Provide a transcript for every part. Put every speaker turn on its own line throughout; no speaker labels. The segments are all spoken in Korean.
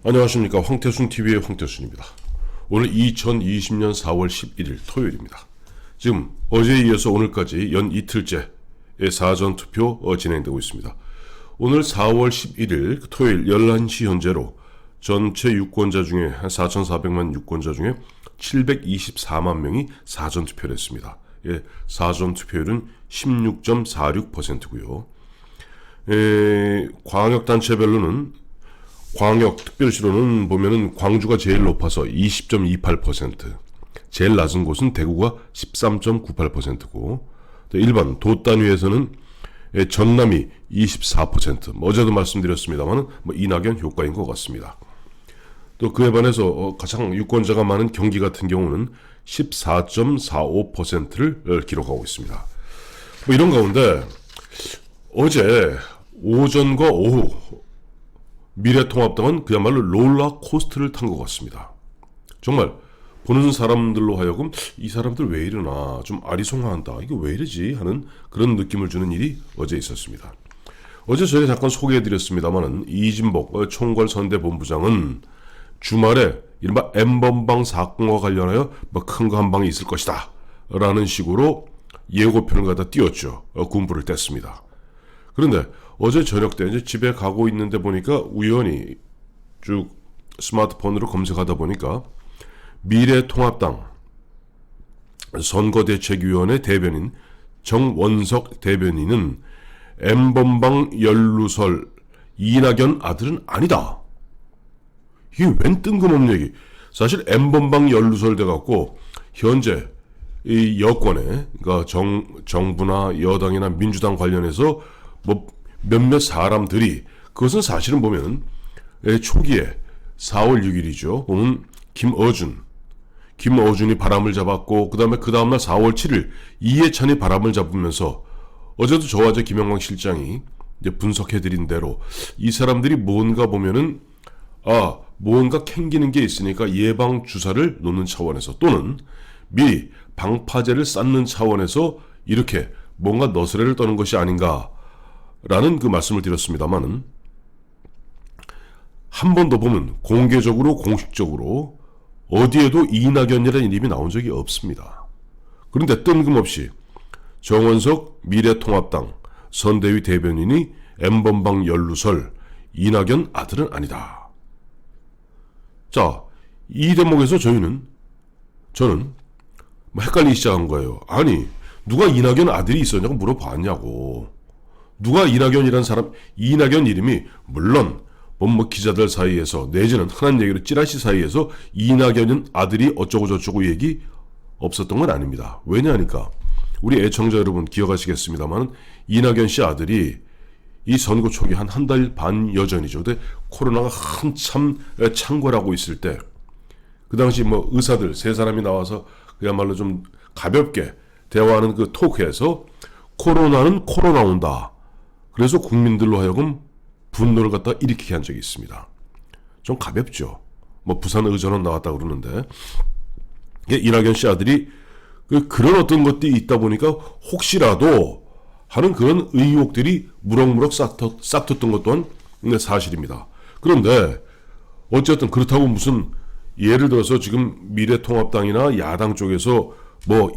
안녕하십니까. 황태순TV의 황태순입니다. 오늘 2020년 4월 11일 토요일입니다. 지금 어제에 이어서 오늘까지 연 이틀째의 사전투표 진행되고 있습니다. 오늘 4월 11일 토요일 11시 현재로 전체 유권자 중에 한 4,400만 유권자 중에 724만 명이 사전투표를 했습니다. 사전투표율은 16.46%고요. 광역단체별로는 광역특별시로는 보면은 광주가 제일 높아서 20.28%, 제일 낮은 곳은 대구가 13.98%고, 일반 도 단위에서는 전남이 24%, 어제도 말씀드렸습니다만 이낙연 효과인 것 같습니다. 또 그에 반해서 가장 유권자가 많은 경기 같은 경우는 14.45%를 기록하고 있습니다. 이런 가운데 어제 오전과 오후 미래통합당은 그야말로 롤러코스터를 탄 것 같습니다. 정말 보는 사람들로 하여금 이 사람들 왜 이러나, 좀 아리송한다, 이게 왜 이러지 하는 그런 느낌을 주는 일이 어제 있었습니다. 어제 저희가 잠깐 소개해드렸습니다만 이진복 총괄선대본부장은 주말에 이른바 N번방 사건과 관련하여 큰 거 한 방이 있을 것이다 라는 식으로 예고편을 갖다 띄웠죠. 군부를 뗐습니다. 그런데 어제 저녁 때 이제 집에 가고 있는데 보니까 우연히 쭉 스마트폰으로 검색하다 보니까 미래통합당 선거대책위원회 대변인 정원석 대변인은 N번방 연루설 이낙연 아들은 아니다. 이게 웬 뜬금없는 얘기. 사실 N번방 연루설 돼갖고 현재 이 여권에, 그러니까 정부나 여당이나 민주당 관련해서 몇몇 사람들이, 그것은 사실은 보면 초기에 4월 6일이죠. 보면 김어준이 바람을 잡았고, 그 다음날 4월 7일 이해찬이 바람을 잡으면서 어제도 저와 김영광 실장이 이제 분석해드린 대로 이 사람들이 뭔가 보면은 뭔가 캥기는 게 있으니까 예방 주사를 놓는 차원에서, 또는 미리 방파제를 쌓는 차원에서 이렇게 뭔가 너스레를 떠는 것이 아닌가라는 그 말씀을 드렸습니다만은, 한 번 더 보면 공개적으로 공식적으로 어디에도 이낙연이라는 이름이 나온 적이 없습니다. 그런데 뜬금없이 정원석 미래통합당 선대위 대변인이 N번방 연루설 이낙연 아들은 아니다. 자, 이 대목에서 저는 헷갈리기 시작한 거예요. 아니, 누가 이낙연 아들이 있었냐고 물어봤냐고. 누가 이낙연이란 사람, 이낙연 이름이 물론 기자들 사이에서 내지는 흔한 얘기로 찌라시 사이에서 이낙연 아들이 어쩌고 저쩌고 얘기 없었던 건 아닙니다. 왜냐하니까 우리 애청자 여러분 기억하시겠습니다만 이낙연 씨 아들이 이 선거 초기 한 달 반 여전이죠. 근데 코로나가 한참 창궐하고 있을 때, 그 당시 의사들 세 사람이 나와서 그야말로 좀 가볍게 대화하는 그 토크에서 코로나는 코로나 온다. 그래서 국민들로 하여금 분노를 갖다 일으키게 한 적이 있습니다. 좀 가볍죠. 부산 의전원 나왔다 그러는데, 이낙연 씨 아들이 그런 어떤 것들이 있다 보니까 혹시라도 하는 그런 의혹들이 무럭무럭 싹텄던 것 또한 사실입니다. 그런데 어쨌든 그렇다고 무슨 예를 들어서 지금 미래통합당이나 야당 쪽에서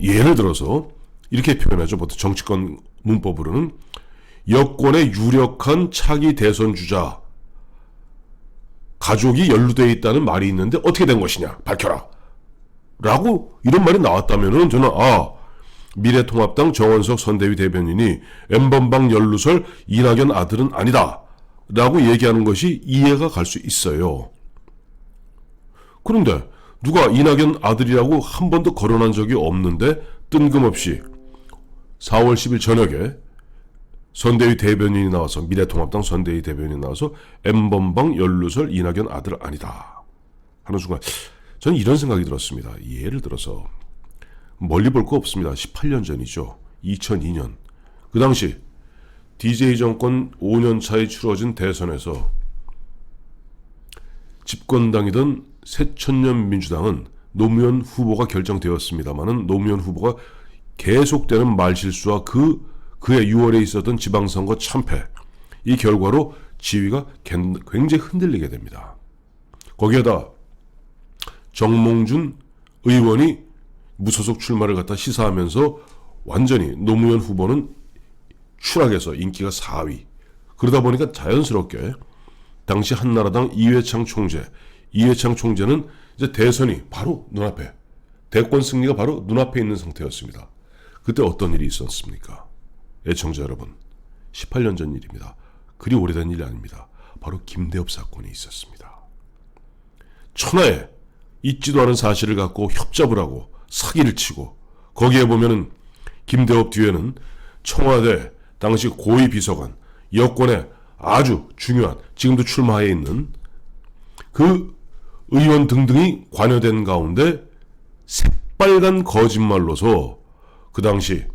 예를 들어서 이렇게 표현하죠. 보통 정치권 문법으로는 여권의 유력한 차기 대선 주자 가족이 연루되어 있다는 말이 있는데 어떻게 된 것이냐 밝혀라 라고 이런 말이 나왔다면은 저는 미래통합당 정원석 선대위 대변인이 N번방 연루설 이낙연 아들은 아니다 라고 얘기하는 것이 이해가 갈 수 있어요. 그런데 누가 이낙연 아들이라고 한 번도 거론한 적이 없는데 뜬금없이 4월 10일 저녁에 선대위 대변인이 나와서, 미래통합당 선대위 대변인이 나와서 N번방 연루설 이낙연 아들 아니다 하는 순간 저는 이런 생각이 들었습니다. 예를 들어서 멀리 볼 거 없습니다. 18년 전이죠. 2002년. 그 당시 DJ 정권 5년 차에 치러진 대선에서 집권당이던 새천년 민주당은 노무현 후보가 결정되었습니다마는 노무현 후보가 계속되는 말실수와 그해 6월에 있었던 지방선거 참패, 이 결과로 지위가 굉장히 흔들리게 됩니다. 거기에다 정몽준 의원이 무소속 출마를 갖다 시사하면서 완전히 노무현 후보는 추락해서 인기가 4위. 그러다 보니까 자연스럽게 당시 한나라당 이회창 총재는 이제 대선이 바로 눈앞에, 대권 승리가 바로 눈앞에 있는 상태였습니다. 그때 어떤 일이 있었습니까? 애청자 여러분, 18년 전 일입니다. 그리 오래된 일이 아닙니다. 바로 김대엽 사건이 있었습니다. 천하에 있지도 않은 사실을 갖고 협잡을 하고 사기를 치고, 거기에 보면은 김대엽 뒤에는 청와대 당시 고위 비서관, 여권의 아주 중요한, 지금도 출마해 있는 그 의원 등등이 관여된 가운데 새빨간 거짓말로서 그 당시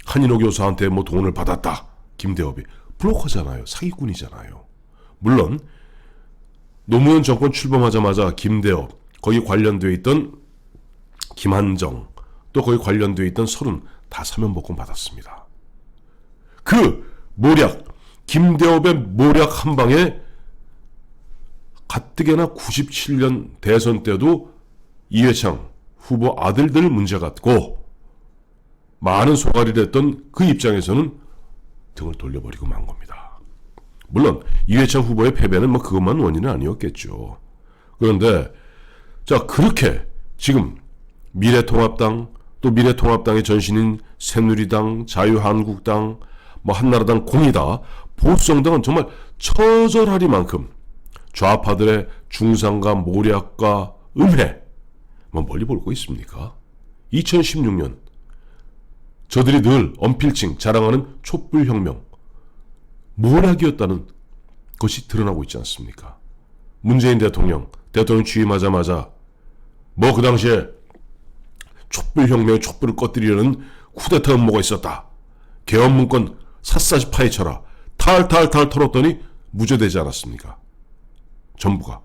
한인호 교사한테 뭐 돈을 받았다. 김대엽이 브로커잖아요. 사기꾼이잖아요. 물론 노무현 정권 출범하자마자 김대엽, 거기 관련되어 있던 김한정, 또 거기 관련되어 있던 서른 다 사면복권 받았습니다. 그 모략, 김대엽의 모략 한 방에 가뜩이나 97년 대선 때도 이회창 후보 아들들 문제 같고 많은 소가리를 했던 그 입장에서는 등을 돌려버리고 만 겁니다. 물론 이회창 후보의 패배는 뭐 그것만 원인은 아니었겠죠. 그런데 자, 그렇게 지금 미래통합당, 또 미래통합당의 전신인 새누리당, 자유한국당, 뭐 한나라당, 공이다, 보수정당은 정말 처절하리만큼 좌파들의 중상과 모략과 음해, 뭐 멀리 볼 거 있습니까? 2016년 저들이 늘 언필칭 자랑하는 촛불혁명, 모략이었다는 것이 드러나고 있지 않습니까? 문재인 대통령 취임하자마자 뭐 그 당시에 촛불혁명의 촛불을 꺼뜨리려는 쿠데타 음모가 있었다. 계엄문건 샅샅이 파헤쳐라. 탈탈 털었더니 무죄되지 않았습니까? 전부가.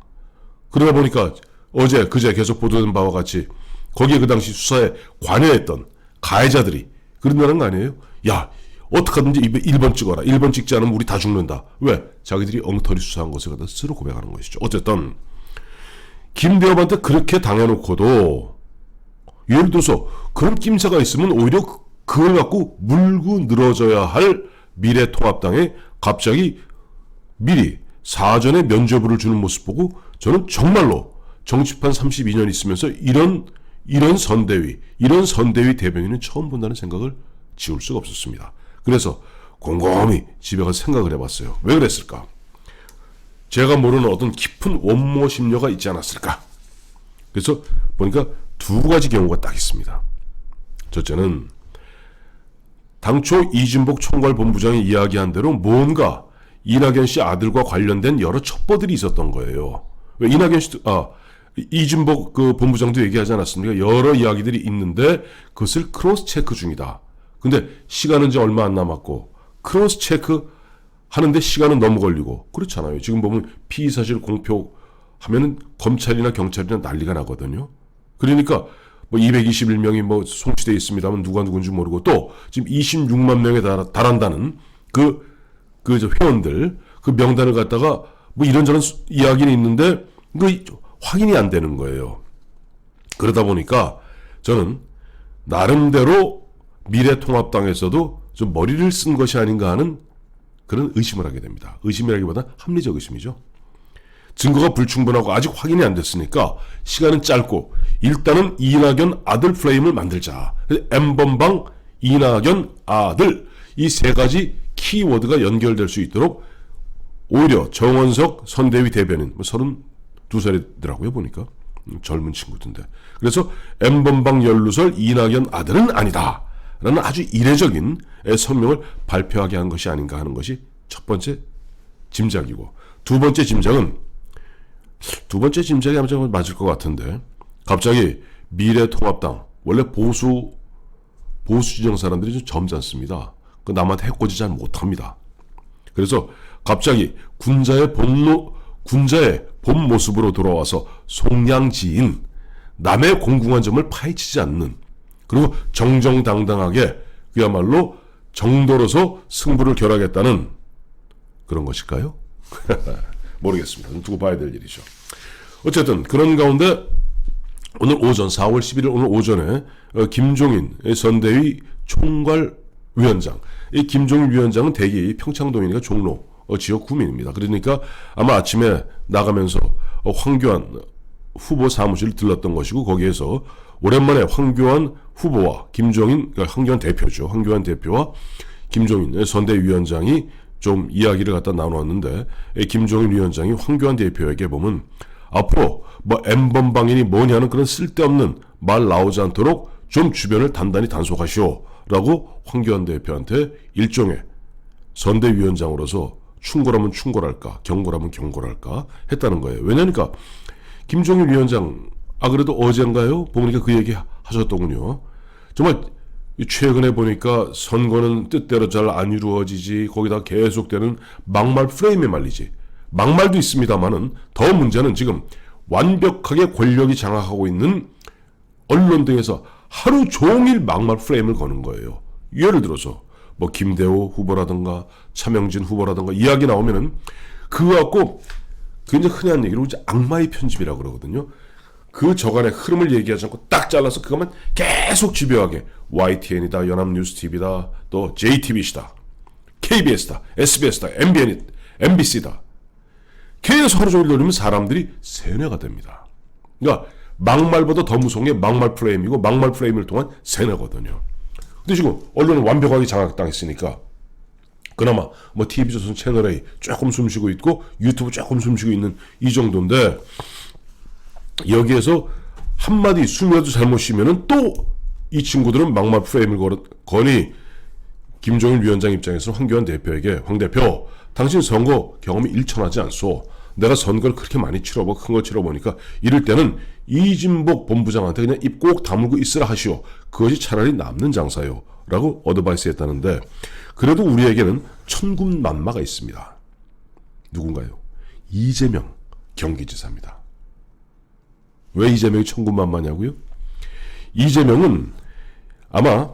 그러다 보니까 어제 그제 계속 보도된 바와 같이 거기에 그 당시 수사에 관여했던 가해자들이 그런다는 거 아니에요? 야, 어떡하든지 1번 찍어라. 1번 찍지 않으면 우리 다 죽는다. 왜? 자기들이 엉터리 수사한 것을 갖다 스스로 고백하는 것이죠. 어쨌든 김대엽한테 그렇게 당해놓고도 예를 들어서 그런 낌새가 있으면 오히려 그걸 갖고 물고 늘어져야 할 미래통합당에 갑자기 미리 사전에 면죄부를 주는 모습 보고 저는 정말로 정치판 32년 있으면서 이런 선대위 대변인은 처음 본다는 생각을 지울 수가 없었습니다. 그래서 곰곰이 집에 가서 생각을 해봤어요. 왜 그랬을까? 제가 모르는 어떤 깊은 원모 심려가 있지 않았을까? 그래서 보니까 두 가지 경우가 딱 있습니다. 첫째는 당초 이진복 총괄본부장이 이야기한 대로 뭔가 이낙연 씨 아들과 관련된 여러 첩보들이 있었던 거예요. 왜 이진복 그 본부장도 얘기하지 않았습니까? 여러 이야기들이 있는데 그것을 크로스 체크 중이다. 근데 시간은 이제 얼마 안 남았고 크로스 체크 하는데 시간은 너무 걸리고 그렇잖아요. 지금 보면 피의사실 공표하면은 검찰이나 경찰이나 난리가 나거든요. 그러니까 뭐 221명이 뭐 송치되어 있습니다만 누가 누군지 모르고 또 지금 26만 명에 달한다는 그 회원들 그 명단을 갖다가 뭐 이런저런 이야기는 있는데 그 확인이 안 되는 거예요. 그러다 보니까 저는 나름대로 미래통합당에서도 좀 머리를 쓴 것이 아닌가 하는 그런 의심을 하게 됩니다. 의심이라기보다 합리적 의심이죠. 증거가 불충분하고 아직 확인이 안 됐으니까 시간은 짧고 일단은 이낙연 아들 프레임을 만들자. M번방 이낙연 아들 이 세 가지 키워드가 연결될 수 있도록 오히려 정원석 선대위 대변인 32살이더라고요 보니까 젊은 친구던데. 그래서 M번방 연루설 이낙연 아들은 아니다 라는 아주 이례적인 성명을 발표하게 한 것이 아닌가 하는 것이 첫 번째 짐작이고, 두 번째 짐작이 아마 맞을 것 같은데 갑자기 미래통합당 원래 보수 진영 사람들이 좀 점잖습니다. 그 남한테 해코지 잘 못합니다. 그래서 갑자기 군자의 본 모습으로 돌아와서 송량지인 남의 공공한 점을 파헤치지 않는, 그리고 정정당당하게 그야말로 정도로서 승부를 결하겠다는 그런 것일까요? 모르겠습니다. 두고 봐야 될 일이죠. 어쨌든 그런 가운데 오늘 오전 4월 11일 오늘 오전에 김종인 선대위 총괄위원장, 이 김종인 위원장은 대기 평창동이니까 종로 지역 구민입니다. 그러니까 아마 아침에 나가면서 황교안 후보 사무실을 들렀던 것이고, 거기에서 오랜만에 황교안 후보와 김종인, 그러니까 황교안 대표죠. 황교안 대표와 김종인 선대위원장이 좀 이야기를 갖다 나눴는데, 김종인 위원장이 황교안 대표에게 보면 앞으로 뭐 N번방인이 뭐냐는 그런 쓸데없는 말 나오지 않도록 좀 주변을 단단히 단속하시오 라고 황교안 대표한테 일종의 선대위원장으로서 충고라면 충고랄까 경고라면 경고랄까 했다는 거예요. 왜냐니까 김종인 위원장 그래도 어젠가요? 보니까 그 얘기 하셨더군요. 정말 최근에 보니까 선거는 뜻대로 잘 안 이루어지지, 거기다 계속되는 막말 프레임에 말리지. 막말도 있습니다만은 더 문제는 지금 완벽하게 권력이 장악하고 있는 언론 등에서 하루 종일 막말 프레임을 거는 거예요. 예를 들어서 뭐 김대호 후보라든가 차명진 후보라든가 이야기 나오면은 그거 갖고 굉장히 흔히 하는 얘기로 이제 악마의 편집이라고 그러거든요. 그 저간의 흐름을 얘기하지 않고 딱 잘라서 그것만 계속 집요하게 YTN이다, 연합뉴스TV다, 또 JTBC다, KBS다, SBS다, MBC다. 계속 하루 종일 돌리면 사람들이 세뇌가 됩니다. 그러니까 막말보다 더 무서운 게 막말 프레임이고, 막말 프레임을 통한 세뇌거든요. 근데 지금 언론은 완벽하게 장악당했으니까 그나마 뭐 TV조선 채널A 조금 숨쉬고 있고 유튜브 조금 숨쉬고 있는 이 정도인데, 여기에서 한마디 숨이라도 잘못 쉬면은 또 이 친구들은 막말 프레임을 거니 김종인 위원장 입장에서는 황교안 대표에게, 황 대표 당신 선거 경험이 일천하지 않소. 내가 선거를 그렇게 많이 치러보고 큰 거 치러보니까 이럴 때는 이진복 본부장한테 그냥 입 꼭 다물고 있으라 하시오. 그것이 차라리 남는 장사요 라고 어드바이스 했다는데, 그래도 우리에게는 천군만마가 있습니다. 누군가요? 이재명 경기지사입니다. 왜 이재명이 천군만마냐고요? 이재명은 아마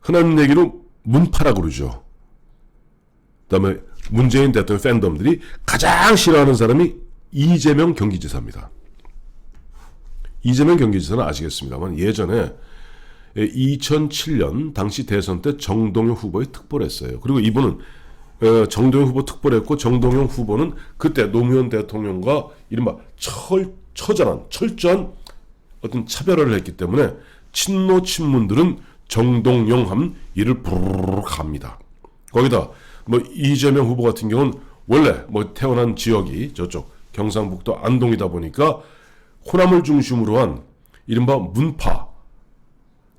흔한 얘기로 문파라고 그러죠. 그 다음에 문재인 대통령 팬덤들이 가장 싫어하는 사람이 이재명 경기지사입니다. 이재명 경기지사는 아시겠습니다만 예전에 2007년 당시 대선 때 정동영 후보에 특보했어요. 그리고 이분은 정동영 후보 특보했고, 정동영 후보는 그때 노무현 대통령과 이른바 철저한 어떤 차별화를 했기 때문에 친노 친문들은 정동영 함 이를 부르륵 합니다. 거기다 뭐 이재명 후보 같은 경우는 원래 뭐 태어난 지역이 저쪽 경상북도 안동이다 보니까 호남을 중심으로 한 이른바 문파,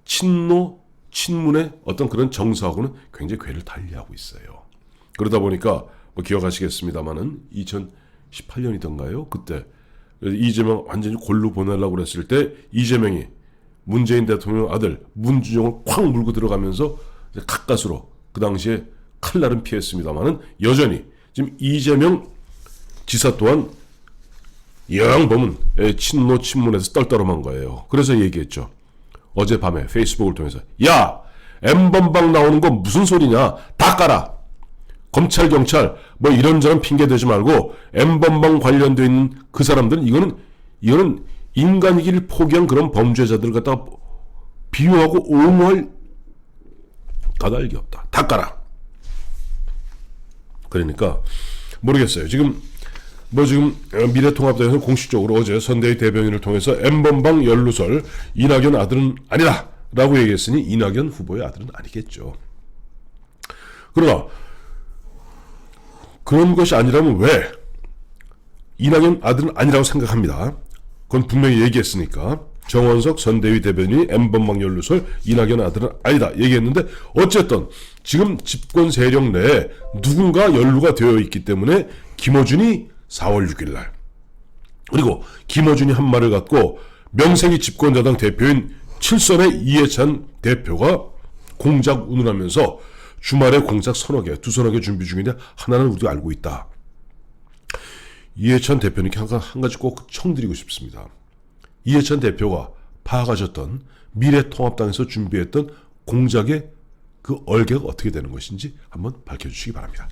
친노, 친문의 어떤 그런 정서하고는 굉장히 궤를 달리하고 있어요. 그러다 보니까 뭐 기억하시겠습니다만은 2018년이던가요? 그때 이재명 완전히 골로 보내려고 그랬을 때 이재명이 문재인 대통령 아들 문준용을 콱 물고 들어가면서 가까스로 그 당시에 칼날은 피했습니다만은 여전히 지금 이재명 지사 또한 영 보면 친노 친문에서 떨떠름한 거예요. 그래서 얘기했죠. 어젯밤에 페이스북을 통해서 야 N번방 나오는 거 무슨 소리냐, 다 깔아. 검찰 경찰 뭐 이런저런 핑계 대지 말고 N번방 관련되어 있는 그 사람들은 이거는 인간이기를 포기한 그런 범죄자들 갖다가 비유하고 옹호할 까닭이 없다. 다 깔아. 그러니까 모르겠어요. 지금 미래통합당에서 공식적으로 어제 선대위 대변인을 통해서 N번방 연루설 이낙연 아들은 아니다 라고 얘기했으니 이낙연 후보의 아들은 아니겠죠. 그러나 그런 것이 아니라면 왜 이낙연 아들은 아니라고 생각합니다. 그건 분명히 얘기했으니까. 정원석 선대위 대변인이 N번방 연루설 이낙연 아들은 아니다 얘기했는데, 어쨌든 지금 집권 세력 내에 누군가 연루가 되어 있기 때문에 김어준이 4월 6일 날, 그리고 김어준이 한 말을 갖고 명색이 집권자당 대표인 칠선의 이해찬 대표가 공작 운운하면서 주말에 공작 두서너 개 준비 중인데 하나는 우리가 알고 있다. 이해찬 대표님께 한 가지 꼭 청드리고 싶습니다. 이해찬 대표가 파악하셨던 미래통합당에서 준비했던 공작의 그 얼개가 어떻게 되는 것인지 한번 밝혀주시기 바랍니다.